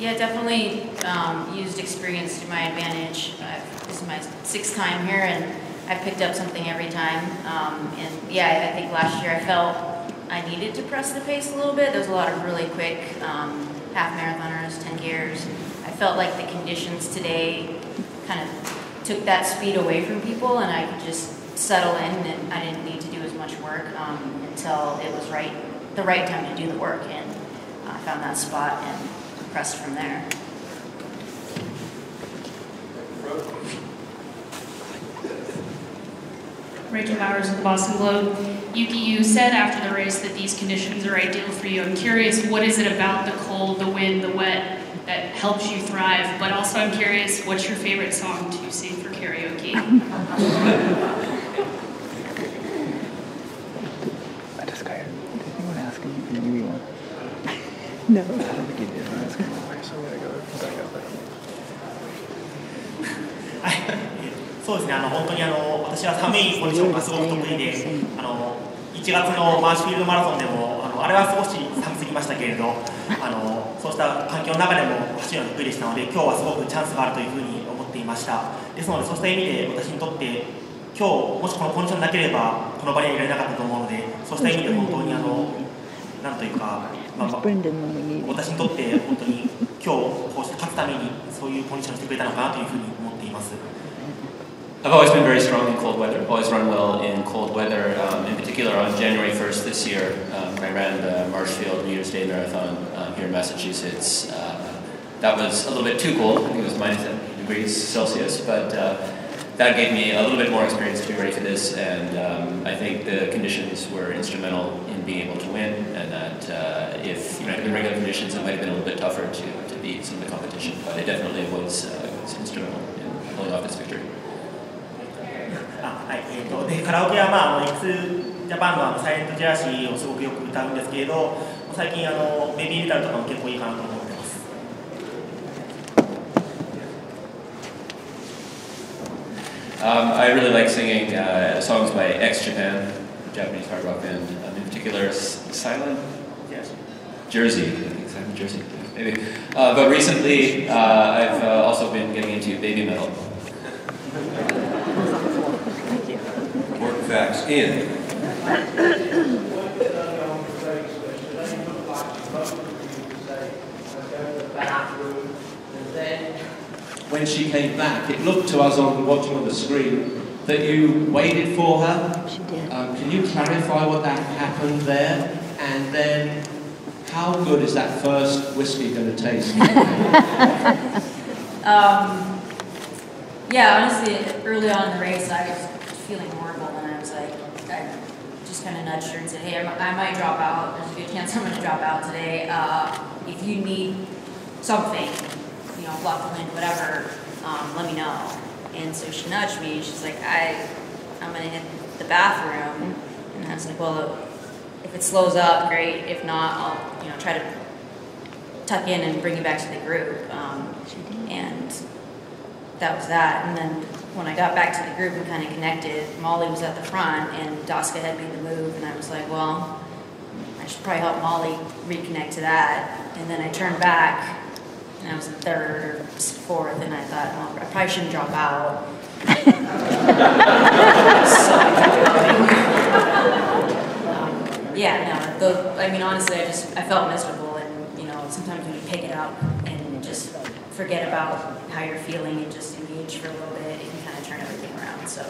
Yeah, definitely used experience to my advantage. This is my 6th time here, and I picked up something every time. And yeah, I think last year I felt I needed to press the pace a little bit. There was a lot of really quick half marathoners, 10Kers. I felt like the conditions today kind of took that speed away from people, and I could just settle in, and I didn't need to do as much work until it was the right time to do the work. And I found that spot and pressed from there. Rachel Bowers of the Boston Globe. Yuki, you said after the race that these conditions are ideal for you. I'm curious, what is it about the cold, the wind, the wet that helps you thrive? But also I'm curious, what's your favorite song to sing for karaoke? I just got here. Did anyone ask him if he knew one? No. I don't think he did. I asked him. So I'm going to go back up there. そうですね、本当に私は寒いコンディションがすごく得意で、1月のマーシュフィールドマラソンでも、あれは少し寒すぎましたけれど、そうした環境の中でも走るのが得意でしたので、今日はすごくチャンスがあるというふうに思っていました。ですので、そうした意味で私にとって、今日もしこのコンディションなければ、この場にはいられなかったと思うので、そうした意味で本当になんというか、私にとって本当に今日こうして勝つためにそういうコンディションをしてくれたのかなというふうに思っています。I've always been very strong in cold weather, always run well in cold weather. In particular, on January 1st this year, I ran the Marshfield New Year's Day Marathon here in Massachusetts. That was a little bit too cold, I think it was minus 10 degrees Celsius, but that gave me a little bit more experience to be ready for this, and I think the conditions were instrumental in being able to win, and that if it had been regular conditions, it might have been a little bit tougher to beat some of the competition, but it definitely was instrumental in pulling off this victory. はい、でカラオケは、X ジャパンのサイレントジャーシーをすごくよく歌うんですけれど、最近ベビーメタルとかも結構いいかなと思ってます。I really like singing songs by X-Japan, Japanese hard rock band, in particular Silent Jersey, Silent Jersey, maybe. But recently, I've also been getting into baby metal. Work facts in. When she came back, it looked to us watching on the screen that you waited for her. She did. Can you clarify what that happened there? And then, how good is that first whiskey going to taste? Yeah, honestly, early on in the race, I was feeling horrible, and I was like, I just kind of nudged her and said, hey, I might drop out. There's a good chance I'm going to drop out today. If you need something, block the wind, whatever, let me know. And so she nudged me, and she's like, I'm going to hit the bathroom. And I was like, well, if it slows up, great. If not, I'll try to tuck in and bring you back to the group. And that was that. And then when I got back to the group and kind of connected, Molly was at the front, and Daska had made the move, and I was like, well, I should probably help Molly reconnect to that. And then I turned back, and I was in 3rd or 4th, and I thought, well, I probably shouldn't drop out. So I kept going. Yeah, no, I mean, honestly, I felt miserable, and, sometimes when you pick it up and just forget about how you're feeling and just engage for a little bit, it can kind of turn everything around. So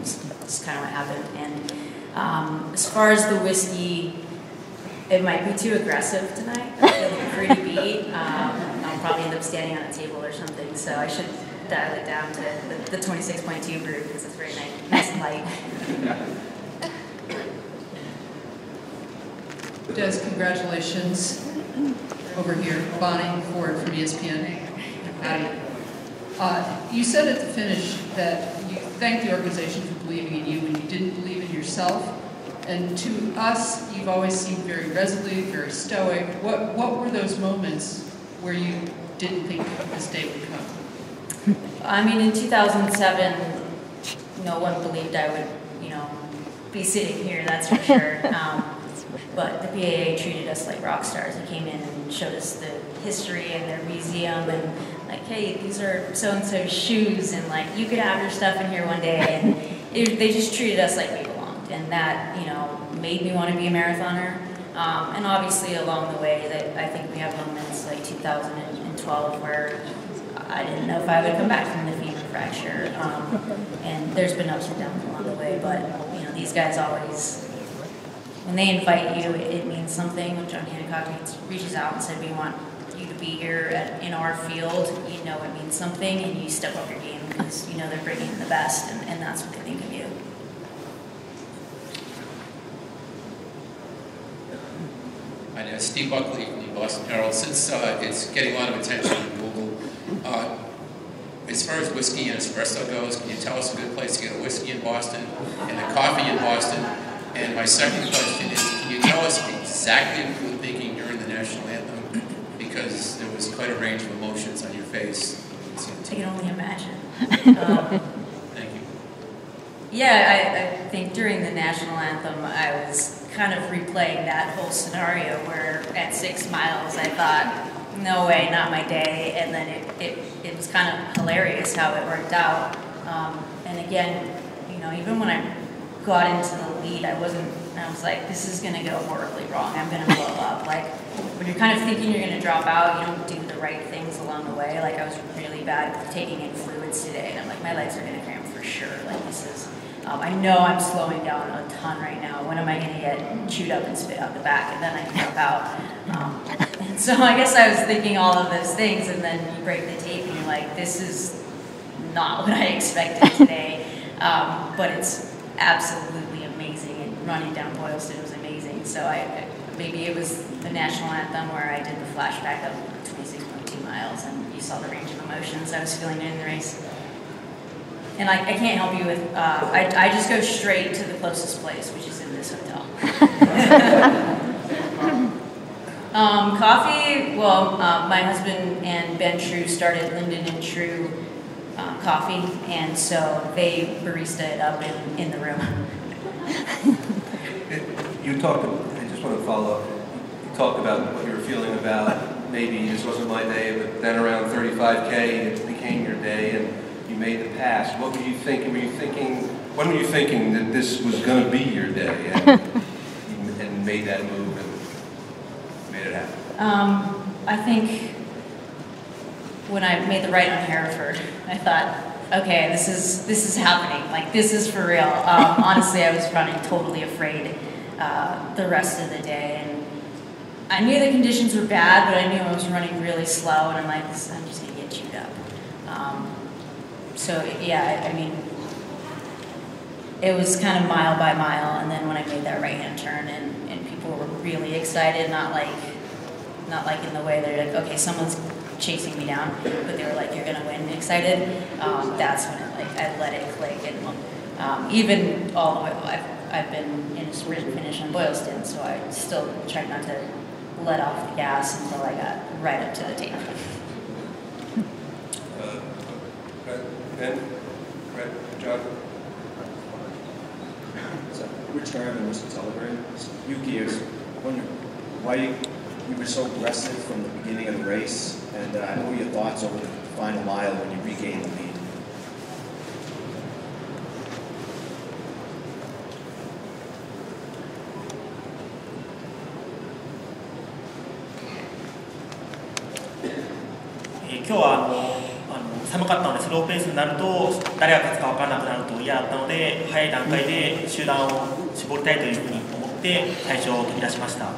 that's kind of what happened. And as far as the whiskey, it might be too aggressive tonight. I'm feeling pretty beat. I'll probably end up standing on a table or something, so I should dial it down to the 26.2 brew because it's very nice and light. Des, congratulations. Over here, Bonnie Ford from ESPN. You said at the finish that you thanked the organization for believing in you when you didn't believe in yourself. And to us, you've always seemed very resolute, very stoic. What were those moments where you didn't think this day would come? I mean, in 2007, no one believed I would, be sitting here, that's for sure. but the PAA treated us like rock stars. They came in and showed us the history and their museum and like, hey, these are so-and-so's shoes and like, you could have your stuff in here one day. And they just treated us like we belonged. And that, you know, made me want to be a marathoner. And obviously along the way that I think we have moments like 2012 where I didn't know if I would come back from the femur fracture. And there's been ups and downs along the way, but you know, these guys always, when they invite you, it means something. When John Hancock reaches out and said, we want you to be here in our field, you know it means something, and you step up your game because you know they're bringing in the best, and that's what they think of you. Hi, I'm Steve Buckley from the Boston Herald. Since it's getting a lot of attention on Google, as far as whiskey and espresso goes, can you tell us a good place to get a whiskey in Boston and a coffee in Boston? And my second question is, can you tell us exactly what you were thinking during the national anthem? Because there was quite a range of emotions on your face. I can only imagine. Thank you. Yeah, I think during the national anthem, I was kind of replaying that whole scenario where at 6 miles I thought, no way, not my day, and then it was kind of hilarious how it worked out. And again, you know, even when I got into the lead, I was like, this is gonna go horribly wrong, I'm gonna blow up. Like, when you're kind of thinking you're gonna drop out, you don't do the right things along the way. Like, I was really bad at taking in fluids today, and I'm like, my legs are gonna cramp for sure. Like, this is, I know I'm slowing down a ton right now. When am I gonna get chewed up and spit out the back, and then I can drop out? And so I guess I was thinking all of those things, and then you break the tape, and you're like, this is not what I expected today. But it's absolutely amazing, and running down Boylston was amazing. So maybe it was the national anthem where I did the flashback of 26.2 miles, and you saw the range of emotions I was feeling in the race. And I can't help you with, I just go straight to the closest place, which is in this hotel. Coffee, well, my husband and Ben True started Linden and True coffee, and so they barista it up in the room. You talked, I just want to follow up, you talked about what you were feeling about, maybe this wasn't my day, but then around 35K it became your day and you made the pass. What were you thinking? When were you thinking that this was going to be your day and made that move and made it happen? I think when I made the right on Hereford, I thought, okay, this is happening. Like, this is for real. Honestly, I was running totally afraid the rest of the day, and I knew the conditions were bad, but I knew I was running really slow, and I'm like, I'm just gonna get chewed up. So yeah, I mean, it was kind of mile by mile, and then when I made that right-hand turn, and people were really excited, not like in the way they're like, okay, someone's chasing me down, but they were like, you're gonna win, excited. That's when I let it click, and even all the way, I've been in a sprint finish on Boylston, so I still tried not to let off the gas until I got right up to the tape. Ben? Brett? John? Which driver was to celebrate? Yuki is wondering why you were so aggressive from the beginning of the race, and what were your thoughts over the final mile when you regained the lead?今日は寒かったのでスローペースになると誰が勝つか分からなくなると嫌だったので早い段階で集団を絞りたいというふうに思って最初飛び出しました。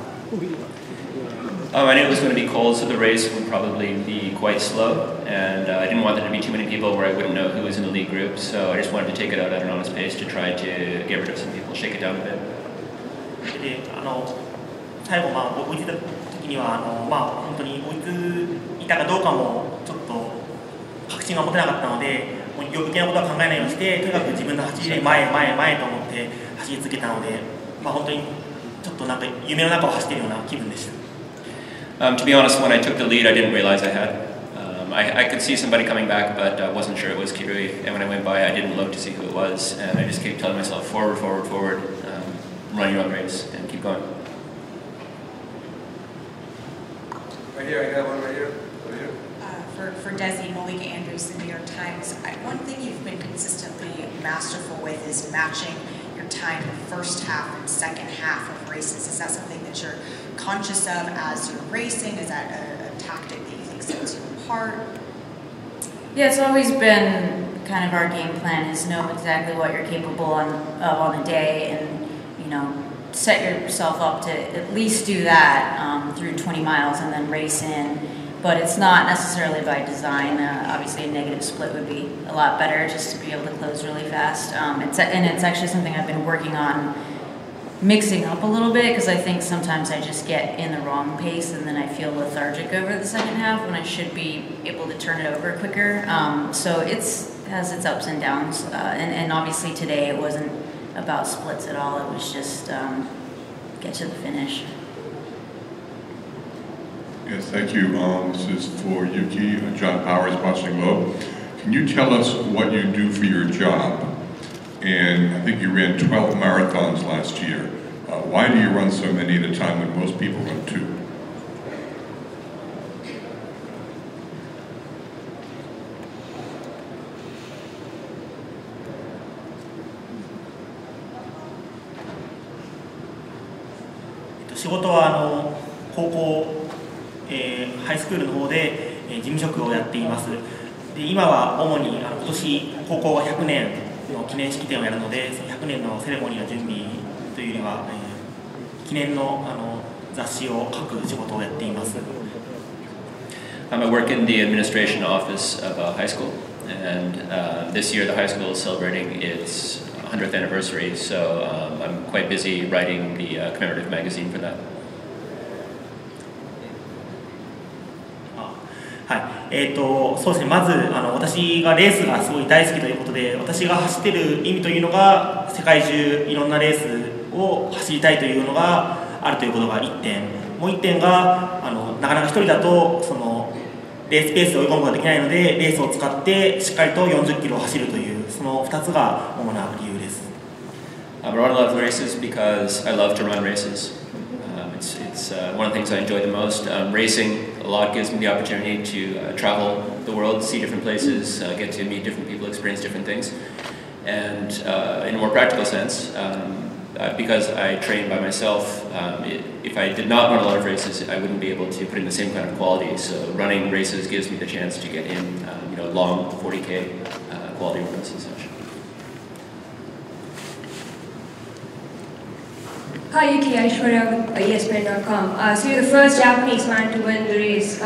I knew it was going to be cold, so the race would probably be quite slow, and I didn't want there to be too many people where I wouldn't know who was in the lead group, so I just wanted to take it out at an honest pace to try to get rid of some people, shake it down a bit. で最後追いついた時には本当に追いついたかどうかもちょっと確信が持てなかったので、余計なことは考えないようにして、とにかく自分の走りで前と思って走り続けたので、本当にちょっとなんか夢の中を走っているような気分でした。To be honest, when I took the lead, I didn't realize I had. I could see somebody coming back, but I wasn't sure it was Kirui. And when I went by, I didn't look to see who it was, and I just kept telling myself, forward, run your own race, and keep going. here, I got one right here. For Desi, Malika Andrews, the New York Times. One thing you've been consistently masterful with is matching your time the first half and second half of races. Is that something that you're conscious of as you're racing? Is that a tactic that you think sets you apart? Yeah, it's always been kind of our game plan is know exactly what you're capable of on the day, and set yourself up to at least do that through 20 miles and then race in. But it's not necessarily by design. Obviously, a negative split would be a lot better just to be able to close really fast. It's actually something I've been working on mixing up a little bit, because I think sometimes I just get in the wrong pace and then I feel lethargic over the second half when I should be able to turn it over quicker. So it has its ups and downs. And obviously today it wasn't about splits at all. It was just get to the finish. Yes, thank you. This is for Yuki, John Powers, Boston Globe. Can you tell us what you do for your job? And I think you ran 12 marathons last year. Why do you run so many at a time when most people run 2?仕事は高校、ハイスクールの方で、事務職をやっています。で今は主に今年高校が100年の記念式典をやるので、その100年のセレモニーの準備というよりは、記念の雑誌を書く仕事をやっています。I work in the administration office of a high school, and this year the high school is celebrating its 100th anniversary, so I'm quite busy writing the commemorative magazine for that. そうですね、まず私がレースがすごい大好きということで、私が走っている意味というのが世界中いろんなレースを走りたいというのがあるということが1点、もう1点がなかなか一人だとそのレースペースで追い込むことができないので、レースを使ってしっかりと40キロを走るという、その2つが主な理由です。I run a lot of races because I love to run races. It's one of the things I enjoy the most. Racing a lot gives me the opportunity to travel the world, see different places, get to meet different people, experience different things. And in a more practical sense, because I train by myself, if I did not run a lot of races, I wouldn't be able to put in the same kind of quality. So running races gives me the chance to get in long 40K quality runs and such. Hi Yuki, Aishwarya with ESPN.com. So you're the first Japanese man to win the race.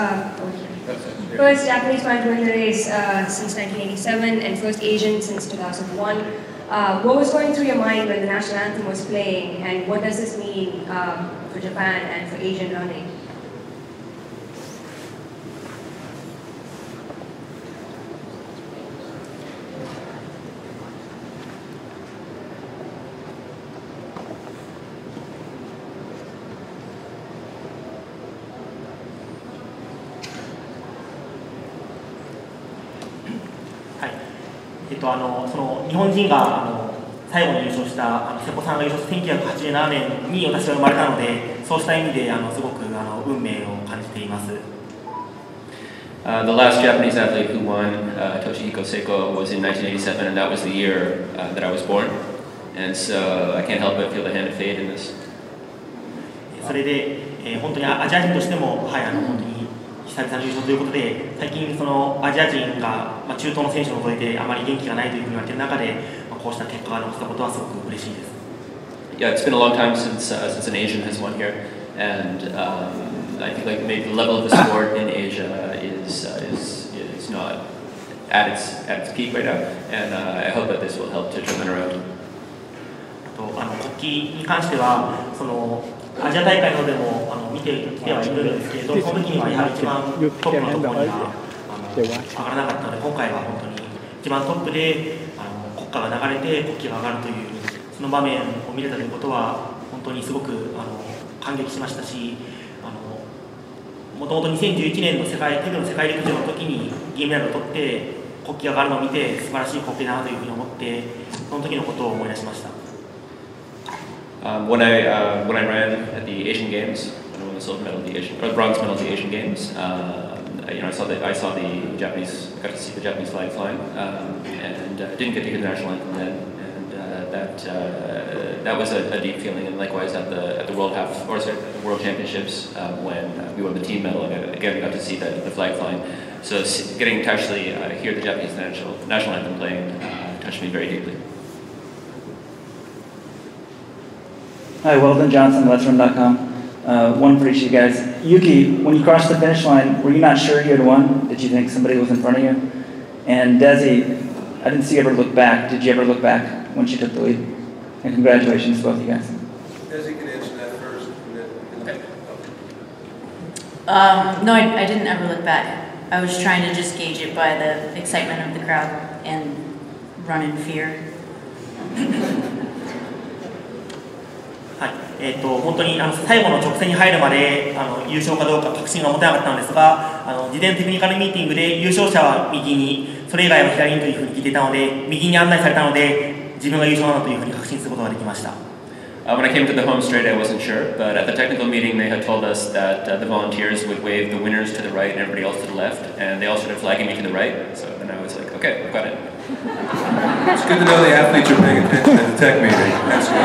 First Japanese man to win the race since 1987, and first Asian since 2001. What was going through your mind when the national anthem was playing, and what does this mean for Japan and for Asian running?その日本人が最後に優勝した瀬古さんが優勝した1987年に私は生まれたので、そうした意味ですごく運命を感じています。The last Japanese athlete who won, Toshihiko Seiko, was in 1987, and that was the year that I was born. And so I can't help but feel the hand of fate in this. それで、本当にアジア人としても、はい、本当に久々の優勝ということで、最近そのアジア人が、中東の選手を除いてあまり元気がないというふうに言われている中で、こうした結果が残せたことはすごく嬉しいです。Yeah, it's been a long time since an Asian has won here, and I think like maybe the level of the sport in Asia is not at its peak right now, and I hope that this will help to turn it around. 国旗に関してはそのアジア大会の方でも見てきてはいるんですけれど、その時にはやはり一番トップのところには上がらなかったので、今回は本当に一番トップで国歌が流れて国旗が上がるというその場面を見れたということは本当にすごく感激しましたし、もともと2011年のテグの世界陸上の時に銀メダルを取って国旗が上がるのを見て素晴らしい光景だなというふうに思って、その時のことを思い出しました。When I ran at the Asian Games, when I won the silver medal at the Asian, or bronze medal at the Asian Games. I saw the Japanese, got to see the Japanese flag flying, and didn't get to hear the national anthem then, and that was a deep feeling. And likewise at the World Championships when we won the team medal, and again got to see the flag flying. So getting to actually hear the Japanese national anthem playing touched me very deeply. Hi, Weldon Johnson, LetsRun.com. One for each of you guys. Yuki, when you crossed the finish line, were you not sure you had won? Did you think somebody was in front of you? And Desi, I didn't see you ever look back. Did you ever look back when she took the lead? And congratulations to both of you guys. Desi can answer that first. No, I didn't ever look back. I was trying to just gauge it by the excitement of the crowd and run in fear. 本当に最後の直線に入るまで優勝かどうか確信が持てなかったんですが、事前テクニカルミーティングで優勝者は右に、それ以外は左にというふうに聞いていたので、右に案内されたので、自分が優勝なのというふうに確信することができました。When I came to the home straight, I wasn't sure, but at the technical meeting, they had told us that the volunteers would wave the winners to the right and everybody else to the left, and they all started flagging me to the right. So then I was like, okay, I've got it. It's good to know the athletes are paying attention at the tech meeting. That's good.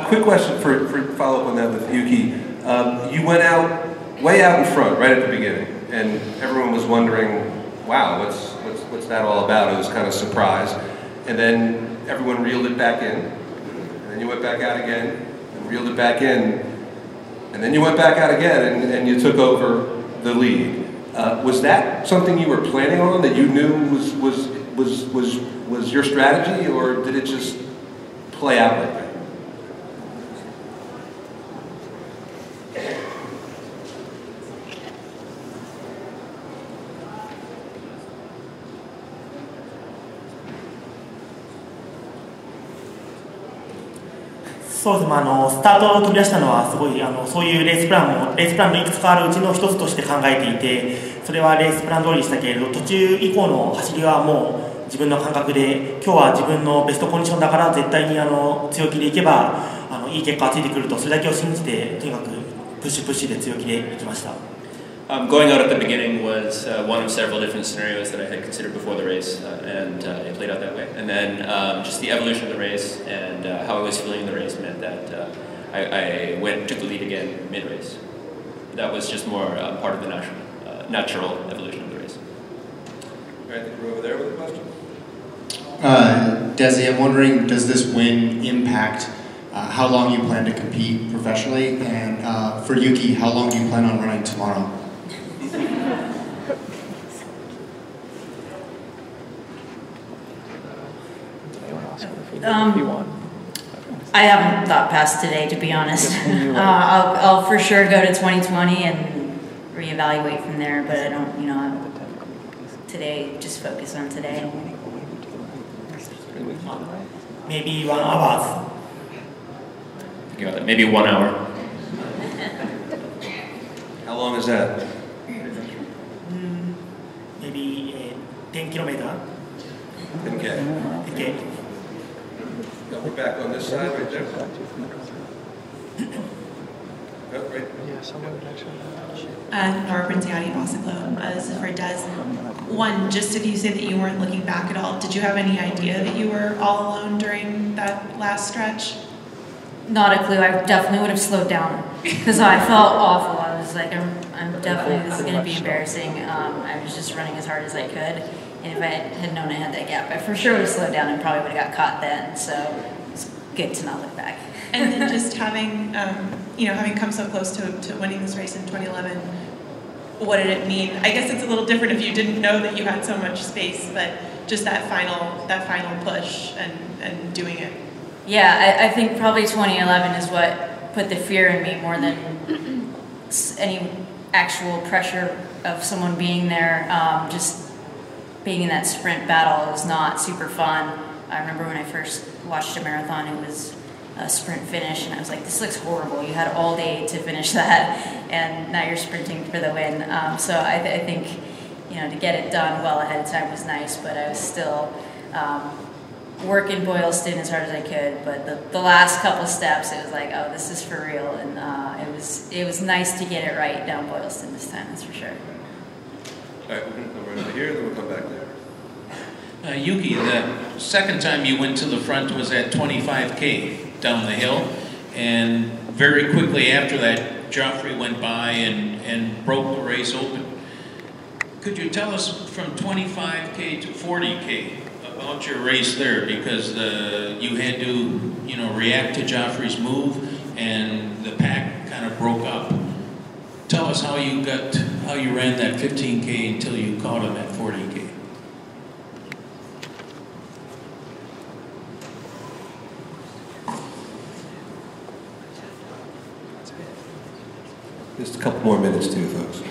Quick question for follow up on that with Yuki. You went way out in front right at the beginning, and everyone was wondering, wow, what's that all about? It was kind of a surprise, and then everyone reeled it back in. And you went back out again, and reeled it back in, and then you went back out again, and you took over the lead. Was that something you were planning on, that you knew was your strategy, or did it just play out like that?そうですね、スタートを飛び出したのはすごいそういうレースプランのいくつかあるうちの一つとして考えていて、それはレースプラン通りでしたけれど、途中以降の走りはもう自分の感覚で、今日は自分のベストコンディションだから絶対に強気でいけばいい結果がついてくると、それだけを信じてとにかくプッシュで強気でいきました。Going out at the beginning was one of several different scenarios that I had considered before the race, and it played out that way. And then just the evolution of the race and how I was feeling in the race meant that I took the lead again mid-race. That was just more part of the natural evolution of the race. All right, I think we're over there with a question. Desi, I'm wondering, does this win impact how long you plan to compete professionally? And for Yuki, how long do you plan on running tomorrow? I haven't thought past today, to be honest. I'll for sure go to 2020 and reevaluate from there, but I don't, today, just focus on today. Maybe 1 hour. Got it. Maybe 1 hour. How long is that? Maybe 10 kilometers. 10K. Okay. We're back on this side right there. Nora Princiati, Boston Globe. This is for Des. One, just if you say that you weren't looking back at all, did you have any idea that you were all alone during that last stretch? Not a clue. I definitely would have slowed down because I felt awful. I was like, I'm definitely, this is going to be embarrassing. I was just running as hard as I could. And if I had known I had that gap, I for sure would have slowed down and probably would have got caught then. So it's good to not look back. And then just having, having come so close to winning this race in 2011, what did it mean? I guess it's a little different if you didn't know that you had so much space, but just that final push and doing it. Yeah, I think probably 2011 is what put the fear in me more than any actual pressure of someone being there. Just being in that sprint battle was not super fun. I remember when I first watched a marathon, it was a sprint finish, and I was like, this looks horrible. You had all day to finish that, and now you're sprinting for the win. So I think, to get it done well ahead of time was nice, but I was still working Boylston as hard as I could, but the last couple steps, it was like, oh, this is for real, and it was nice to get it right down Boylston this time, that's for sure. All right, we're going to come right over here, then we'll come back there. Yuki, the second time you went to the front was at 25K down the hill, and very quickly after that, Joffrey went by and broke the race open. Could you tell us from 25K to 40K about your race there? Because you had to, react to Joffrey's move, and the pack kind of broke up. Tell us how you ran that 15K until you caught him at 40K. Just a couple more minutes too, folks.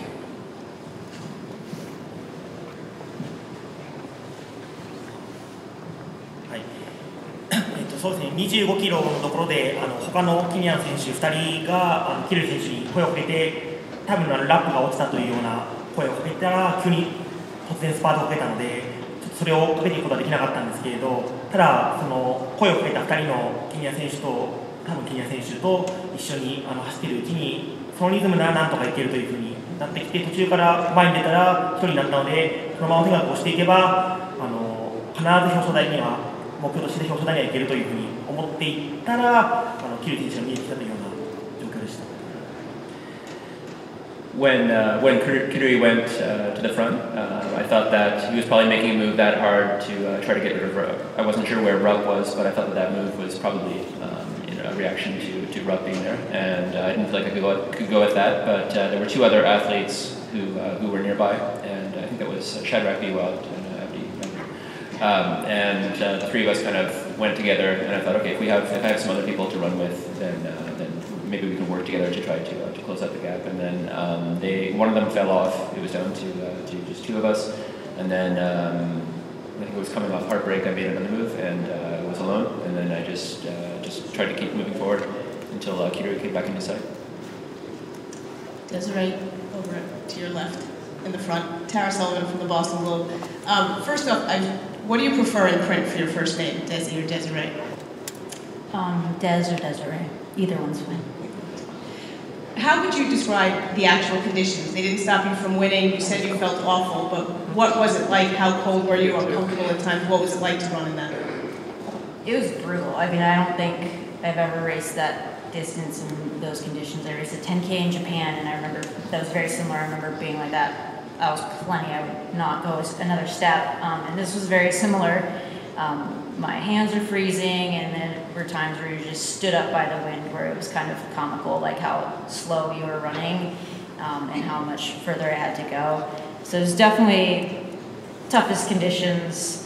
そうですね、25キロのところで他のケニアの選手2人がキル選手に声をかけて、多分ラップが落ちたというような声をかけたら急に突然スパートをかけたので、ちょっとそれをかけていくことはできなかったんですけれど、ただその声をかけた2人のケニア選手と多分ケニア選手と一緒に走っているうちにそのリズムならなんとかいけるというふうになってきて、途中から前に出たら1人になったので、そのまま手が押していけば必ず表彰台には目標として表彰台にはいけるというふうに思っていったらキル選手が見えてきたというような状況でした。When Kirui went to the front, I thought that he was probably making a move that hard to try to get rid of Rupp. I wasn't sure where Rupp was, but I thought that move was probably a reaction to Rupp being there, and I didn't feel like I could go with that. But there were two other athletes who were nearby, and I think that was Shadrach Biwalt and Abdi. And the three of us kind of went together, and I thought, okay, if I have some other people to run with, then maybe we can work together to try to close up the gap. And then one of them fell off. It was down to just two of us, and then I think it was coming off heartbreak. I made another move and was alone, and then I just tried to keep moving forward until Kirui came back into sight. Desiree, over to your left in the front. Tara Sullivan from the Boston Globe. First off, what do you prefer in print for your first name, Desi or Desiree? Des or Desiree. Either one's fine. How would you describe the actual conditions? They didn't stop you from winning. You said you felt awful, but what was it like? How cold were you? Uncomfortable at times? What was it like to run in that? It was brutal. I mean, I don't think I've ever raced that distance in those conditions. I raced a 10K in Japan, and I remember that was very similar. I remember being like that. I was plenty. I would not go another step. And this was very similar. My hands were freezing, and then there were times where you just stood up by the wind, where it was kind of comical, like how slow you were running and how much further I had to go. So it was definitely toughest conditions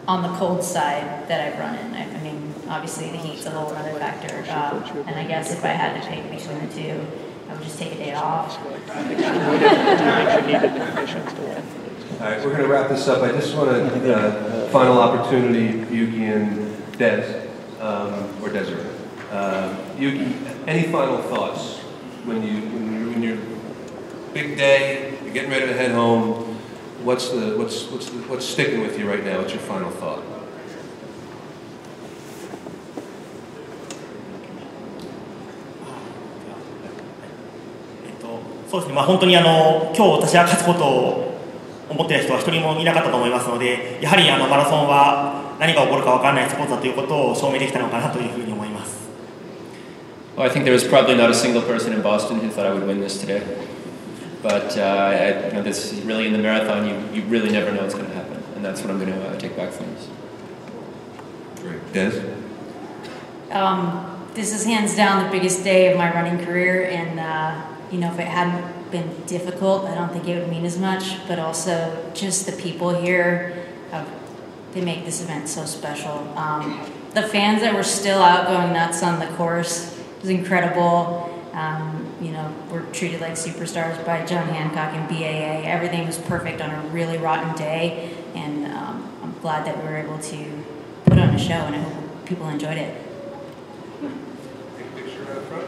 on the cold side that I've run in. I mean, obviously the heat's a whole other factor, and I guess if I had to pick between the two, I would just take a day off. All right, we're going to wrap this up. I just want a final opportunity, Yuki and Des, or Desiree. Yuki, any final thoughts when you're big day, you're getting ready to head home? What's sticking with you right now? What's your final thought?そうですね、本当に今日私が勝つことを思っている人は一人もいなかったと思いますので、やはりマラソンは何が起こるか分からないスポーツだということを証明できたのかなというふうに思います。Well, I think there was probably not a single person in Boston who thought I would win this today. But this is really in the marathon, you really never know what's going to happen. And that's what I'm going to take back from this. Great. Des? This is hands down the biggest day of my running career, and if it hadn't been difficult, I don't think it would mean as much, but also just the people here, they make this event so special. The fans that were still out going nuts on the course was incredible. We're treated like superstars by John Hancock and BAA. Everything was perfect on a really rotten day, and I'm glad that we were able to put on a show, and I hope people enjoyed it. Take a picture out front.